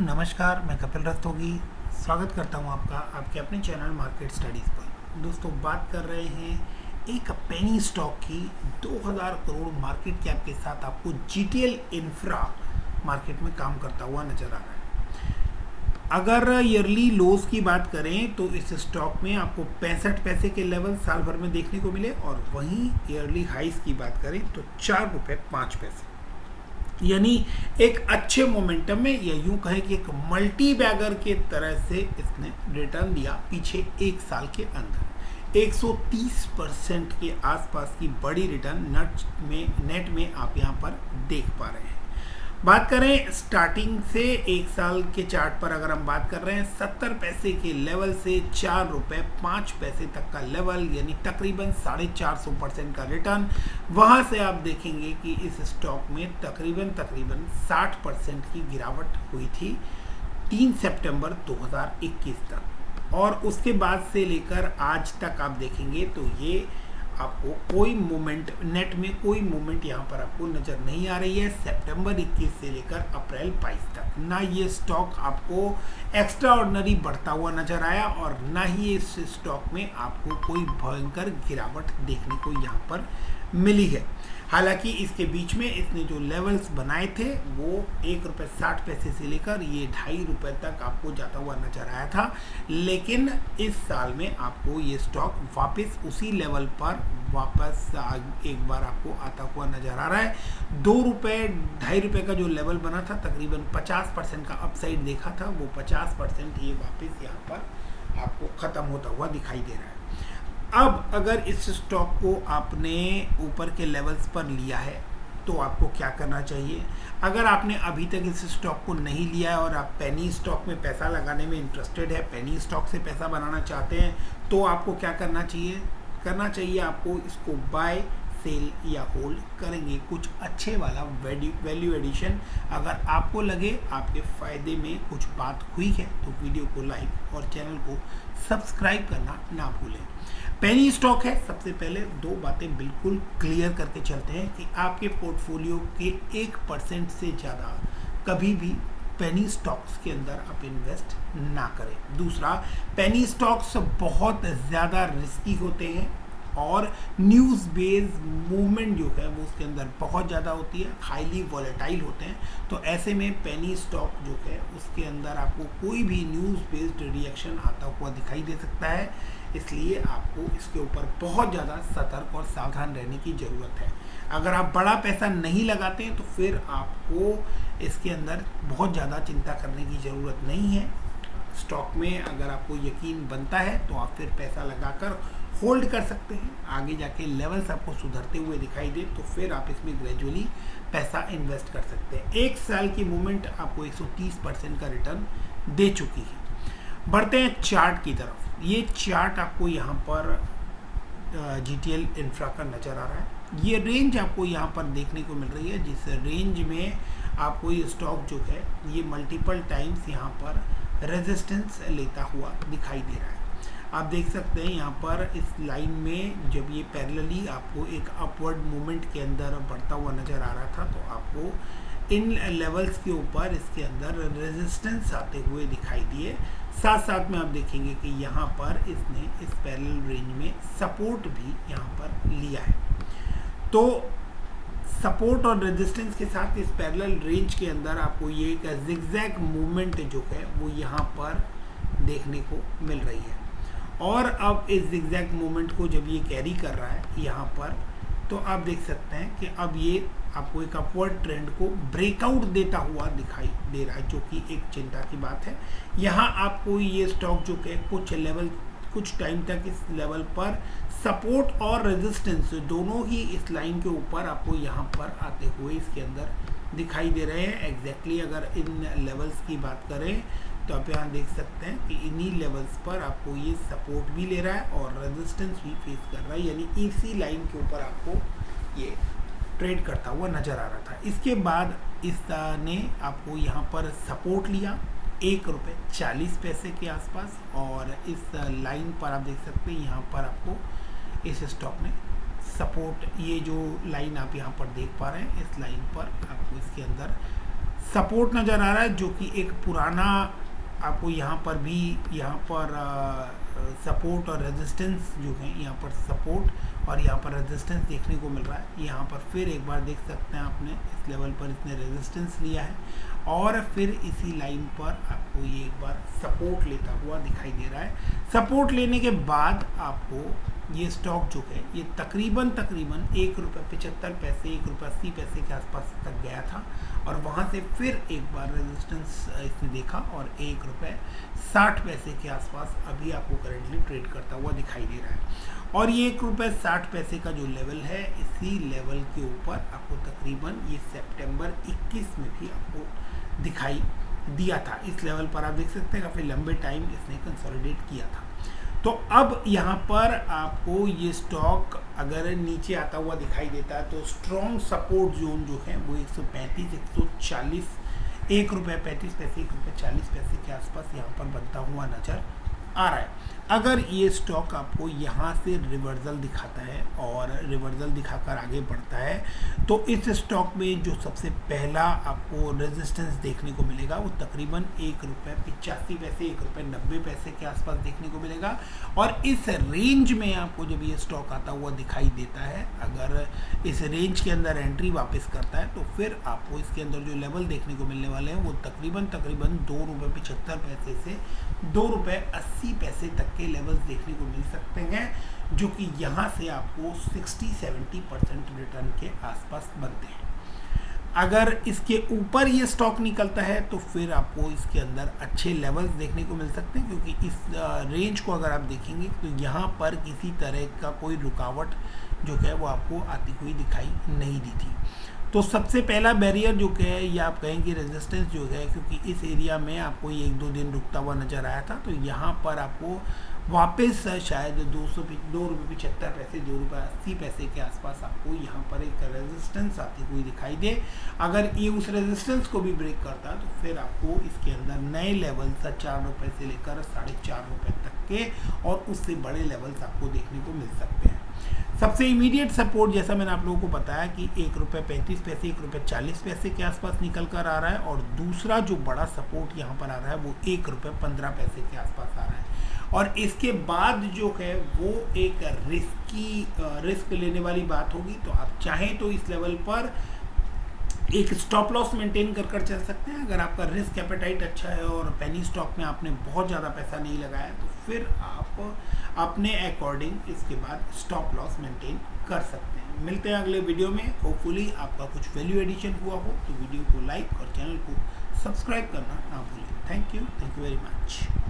नमस्कार, मैं कपिल रस्तोगी स्वागत करता हूं आपका आपके अपने चैनल मार्केट स्टडीज़ पर। दोस्तों, बात कर रहे हैं एक पेनी स्टॉक की। 2000 करोड़ मार्केट कैप के साथ आपको जीटीएल इंफ्रा मार्केट में काम करता हुआ नजर आ रहा है। अगर ईयरली लोज की बात करें तो इस स्टॉक में आपको 65 पैसे के लेवल साल भर में देखने को मिले, और वहीं ईयरली हाइस की बात करें तो 4 रुपये 5 पैसे, यानी एक अच्छे मोमेंटम में, या यूं कहें कि एक मल्टी बैगर के तरह से इसने रिटर्न दिया पीछे एक साल के अंदर। 130% के आसपास की बड़ी रिटर्न नेट में आप यहां पर देख पा रहे हैं। बात करें स्टार्टिंग से एक साल के चार्ट पर, अगर हम बात कर रहे हैं 70 पैसे के लेवल से 4 रुपये 5 पैसे तक का लेवल, यानी तकरीबन 450% का रिटर्न। वहां से आप देखेंगे कि इस स्टॉक में तकरीबन 60% की गिरावट हुई थी 3 सितंबर 2021 तक, और उसके बाद से लेकर आज तक आप देखेंगे तो ये आपको कोई मूवमेंट, नेट में कोई मूवमेंट यहाँ पर आपको नज़र नहीं आ रही है। सितंबर 21 से लेकर अप्रैल 22 तक ना ये स्टॉक आपको एक्स्ट्रा ऑर्डिनरी बढ़ता हुआ नजर आया, और ना ही इस स्टॉक में आपको कोई भयंकर गिरावट देखने को यहाँ पर मिली है। हालांकि इसके बीच में इसने जो लेवल्स बनाए थे वो 1 रुपये 60 पैसे से लेकर ये 2.5 रुपये तक आपको जाता हुआ नजर आया था, लेकिन इस साल में आपको ये स्टॉक वापस उसी लेवल पर वापस एक बार आपको आता हुआ नजर आ रहा है। 2 रुपये 2.5 रुपये का जो लेवल बना था, तकरीबन 50% का अपसाइड देखा था, वो 50% ये वापस यहाँ पर आपको ख़त्म होता हुआ दिखाई दे रहा है। अब अगर इस स्टॉक को आपने ऊपर के लेवल्स पर लिया है तो आपको क्या करना चाहिए? अगर आपने अभी तक इस स्टॉक को नहीं लिया है और आप पेनी स्टॉक में पैसा लगाने में इंटरेस्टेड है, पेनी स्टॉक से पैसा बनाना चाहते हैं, तो आपको क्या करना चाहिए? आपको इसको बाय, सेल या होल्ड करेंगे। कुछ अच्छे वाला वैल्यू एडिशन अगर आपको लगे आपके फ़ायदे में कुछ बात हुई है तो वीडियो को लाइक और चैनल को सब्सक्राइब करना ना भूलें। पेनी स्टॉक है, सबसे पहले 2 बातें बिल्कुल क्लियर करके चलते हैं कि आपके पोर्टफोलियो के 1% से ज़्यादा कभी भी पेनी स्टॉक्स के अंदर आप इन्वेस्ट ना करें। दूसरा, पेनी स्टॉक्स बहुत ज़्यादा रिस्की होते हैं और न्यूज़ बेस्ड मूवमेंट जो है वो उसके अंदर बहुत ज़्यादा होती है, हाईली वॉलेटाइल होते हैं। तो ऐसे में पेनी स्टॉक जो है उसके अंदर आपको कोई भी न्यूज़ बेस्ड रिएक्शन आता हुआ दिखाई दे सकता है, इसलिए आपको इसके ऊपर बहुत ज़्यादा सतर्क और सावधान रहने की ज़रूरत है। अगर आप बड़ा पैसा नहीं लगाते हैं तो फिर आपको इसके अंदर बहुत ज़्यादा चिंता करने की ज़रूरत नहीं है। स्टॉक में अगर आपको यकीन बनता है तो आप फिर पैसा लगाकर होल्ड कर सकते हैं। आगे जाके लेवल्स आपको सुधरते हुए दिखाई दे तो फिर आप इसमें ग्रेजुअली पैसा इन्वेस्ट कर सकते हैं। एक साल की मूवमेंट आपको 130% का रिटर्न दे चुकी है। बढ़ते हैं चार्ट की तरफ। ये चार्ट आपको यहाँ पर जीटीएल इंफ्रा का नज़र आ रहा है। ये रेंज आपको यहाँ पर देखने को मिल रही है, जिस रेंज में आपको ये स्टॉक जो है ये मल्टीपल टाइम्स यहाँ पर रेजिस्टेंस लेता हुआ दिखाई दे रहा है। आप देख सकते हैं यहाँ पर इस लाइन में जब ये पैरेलली आपको एक अपवर्ड मूवमेंट के अंदर बढ़ता हुआ नज़र आ रहा था, तो आपको इन लेवल्स के ऊपर इसके अंदर रेजिस्टेंस आते हुए दिखाई दिए। साथ साथ में आप देखेंगे कि यहाँ पर इसने इस पैरेलल रेंज में सपोर्ट भी यहाँ पर लिया है। तो सपोर्ट और रेजिस्टेंस के साथ इस पैरेलल रेंज के अंदर आपको ये एक जिगजैग मूवमेंट जो है वो यहाँ पर देखने को मिल रही है, और अब इस जिगजैग मूवमेंट को जब ये कैरी कर रहा है यहाँ पर, तो आप देख सकते हैं कि अब ये आपको एक अपवर्ड ट्रेंड को ब्रेकआउट देता हुआ दिखाई दे रहा है, जो कि एक चिंता की बात है। यहाँ आपको ये स्टॉक जो है कुछ टाइम तक इस लेवल पर सपोर्ट और रेजिस्टेंस दोनों ही इस लाइन के ऊपर आपको यहाँ पर आते हुए इसके अंदर दिखाई दे रहे हैं। एग्जैक्टली अगर इन लेवल्स की बात करें तो आप यहाँ देख सकते हैं कि इन्हीं लेवल्स पर आपको ये सपोर्ट भी ले रहा है और रेजिस्टेंस भी फेस कर रहा है, यानी इसी लाइन के ऊपर आपको ये ट्रेड करता हुआ नज़र आ रहा था। इसके बाद इसने आपको यहाँ पर सपोर्ट लिया 1 रुपये 40 पैसे के आसपास, और इस लाइन पर आप देख सकते हैं यहाँ पर आपको इस स्टॉक ने सपोर्ट, ये जो लाइन आप यहाँ पर देख पा रहे हैं, इस लाइन पर आपको इसके अंदर सपोर्ट नज़र आ रहा है, जो कि एक पुराना आपको यहाँ पर सपोर्ट और रेजिस्टेंस जो है, यहाँ पर सपोर्ट और यहाँ पर रेजिस्टेंस देखने को मिल रहा है। यहाँ पर फिर एक बार देख सकते हैं, आपने इस लेवल पर इसने रेजिस्टेंस लिया है और फिर इसी लाइन पर आपको ये एक बार सपोर्ट लेता हुआ दिखाई दे रहा है। सपोर्ट लेने के बाद आपको ये स्टॉक जो है ये तकरीबन ₹1.75 ₹1.80 के आसपास तक गया था और वहाँ से फिर एक बार रेजिस्टेंस इसने देखा और ₹1.60 के आसपास अभी आपको करेंटली ट्रेड करता हुआ दिखाई दे रहा है। और ये ₹1.60 का जो लेवल है, इसी लेवल के ऊपर आपको तकरीबन ये सितंबर 21 में भी आपको दिखाई दिया था। इस लेवल पर आप देख सकते हैं काफ़ी लंबे टाइम इसने कंसोलिडेट किया था। तो अब यहाँ पर आपको ये स्टॉक अगर नीचे आता हुआ दिखाई देता है तो स्ट्रॉन्ग सपोर्ट जोन जो है वो 135, 140, ₹1.35, ₹1.40 के आसपास यहाँ पर बनता हुआ नज़र आ रहा है। अगर ये स्टॉक आपको यहाँ से रिवर्सल दिखाता है और रिवर्सल दिखाकर आगे बढ़ता है तो इस स्टॉक में जो सबसे पहला आपको रेजिस्टेंस देखने को मिलेगा वो तकरीबन ₹1.85, ₹1.90 के आसपास देखने को मिलेगा। और इस रेंज में आपको जब ये स्टॉक आता हुआ दिखाई देता है, अगर इस रेंज के अंदर एंट्री वापस करता है तो फिर आपको इसके अंदर जो लेवल देखने को मिलने वाले हैं वो तकरीबन ₹2.75 से ₹2.80 तक के लेवल्स देखने को मिल सकते हैं, जो कि यहाँ से आपको 60-70% रिटर्न के आसपास बनते हैं। अगर इसके ऊपर ये स्टॉक निकलता है तो फिर आपको इसके अंदर अच्छे लेवल्स देखने को मिल सकते हैं, क्योंकि इस रेंज को अगर आप देखेंगे तो यहाँ पर किसी तरह का कोई रुकावट जो है वो आपको आती हुई दिखाई नहीं दी थी। तो सबसे पहला बैरियर जो है या आप कहेंगे रेजिस्टेंस जो है, क्योंकि इस एरिया में आपको ये 1-2 दिन रुकता हुआ नज़र आया था, तो यहाँ पर आपको वापस शायद ₹2.75, ₹2.80 के आसपास आपको यहाँ पर एक रेजिस्टेंस आती हुई दिखाई दे। अगर ये उस रेजिस्टेंस को भी ब्रेक करता है तो फिर आपको इसके अंदर नए लेवल्स ₹4 से लेकर ₹4.50 तक के और उससे बड़े लेवल्स आपको देखने को मिल सकते हैं। सबसे इमीडिएट सपोर्ट जैसा मैंने आप लोगों को बताया कि ₹1.35, ₹1.40 के आसपास निकल कर आ रहा है, और दूसरा जो बड़ा सपोर्ट यहाँ पर आ रहा है वो ₹1.15 के आसपास आ रहा है। और इसके बाद जो है वो एक रिस्क लेने वाली बात होगी, तो आप चाहें तो इस लेवल पर एक स्टॉप लॉस मेंटेन कर चल सकते हैं। अगर आपका रिस्क एपेटाइट अच्छा है और पेनी स्टॉक में आपने बहुत ज़्यादा पैसा नहीं लगाया तो फिर आप अपने अकॉर्डिंग इसके बाद स्टॉप लॉस मेंटेन कर सकते हैं। मिलते हैं अगले वीडियो में। होपफुली आपका कुछ वैल्यू एडिशन हुआ हो तो वीडियो को लाइक और चैनल को सब्सक्राइब करना ना भूलें। Thank you very much.